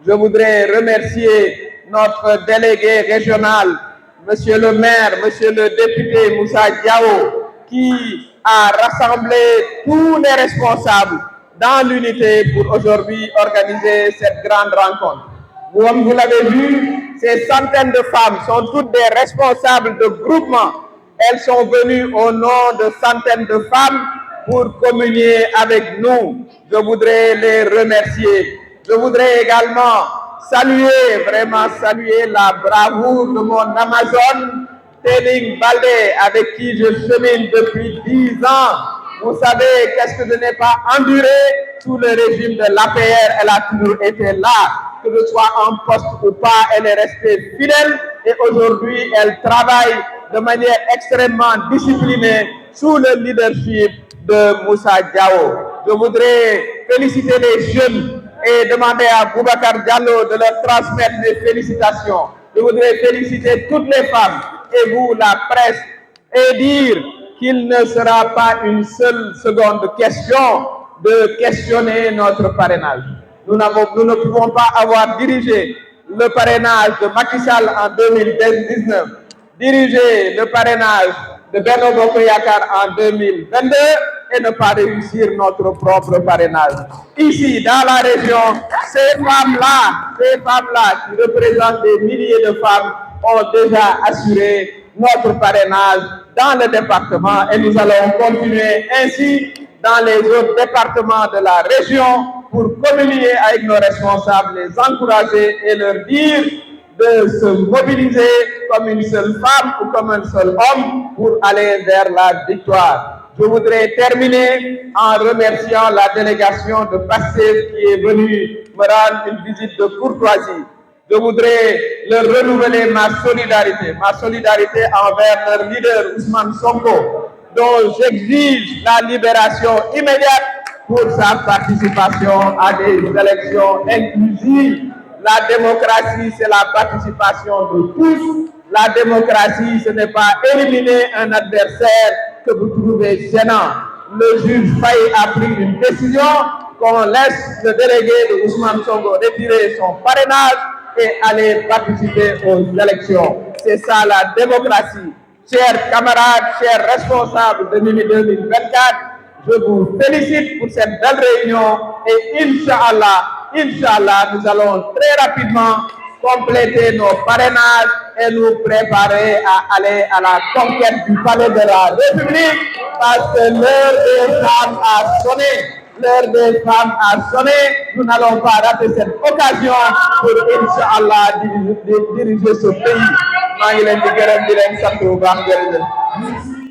Je voudrais remercier notre délégué régional, monsieur le maire, monsieur le député Moussa Diao, qui a rassemblé tous les responsables dans l'unité pour aujourd'hui organiser cette grande rencontre. Comme vous l'avez vu, ces centaines de femmes sont toutes des responsables de groupements. Elles sont venues au nom de centaines de femmes pour communier avec nous. Je voudrais les remercier. Je voudrais également vraiment saluer la bravoure de mon Amazone, Téling Baldé, avec qui je chemine depuis 10 ans. Vous savez, qu'est-ce que je n'ai pas enduré sous le régime de l'APR, elle a toujours été là. Que je sois en poste ou pas, elle est restée fidèle et aujourd'hui, elle travaille de manière extrêmement disciplinée sous le leadership de Moussa Diao. Je voudrais féliciter les jeunes et demander à Boubacar Diallo de leur transmettre mes félicitations. Je voudrais féliciter toutes les femmes et vous, la presse, et dire qu'il ne sera pas une seule seconde question de questionner notre parrainage. Nous ne pouvons pas avoir dirigé le parrainage de Macky Sall en 2019, diriger le parrainage de Benno Bokk Yakaar en 2022 et ne pas réussir notre propre parrainage. Ici, dans la région, ces femmes-là qui représentent des milliers de femmes ont déjà assuré notre parrainage dans le département et nous allons continuer ainsi dans les autres départements de la région pour communier avec nos responsables, les encourager et leur dire de se mobiliser comme une seule femme ou comme un seul homme pour aller vers la victoire. Je voudrais terminer en remerciant la délégation de PASTEF qui est venue me rendre une visite de courtoisie. Je voudrais leur renouveler ma solidarité envers leur leader Ousmane Sonko, dont j'exige la libération immédiate pour sa participation à des élections inclusives. La démocratie, c'est la participation de tous. La démocratie, ce n'est pas éliminer un adversaire que vous trouvez gênant. Le juge Faye a pris une décision qu'on laisse le délégué de Ousmane Sonko retirer son parrainage et aller participer aux élections. C'est ça la démocratie. Chers camarades, chers responsables de Mimi 2024, je vous félicite pour cette belle réunion et Inch'Allah, nous allons très rapidement compléter nos parrainages et nous préparer à aller à la conquête du palais de la République parce que l'heure des femmes a sonné. L'heure des femmes a sonné. Nous n'allons pas rater cette occasion pour Inch'Allah diriger ce pays. maa ngi leen di gërëm di leen sant bu baax jërëjëf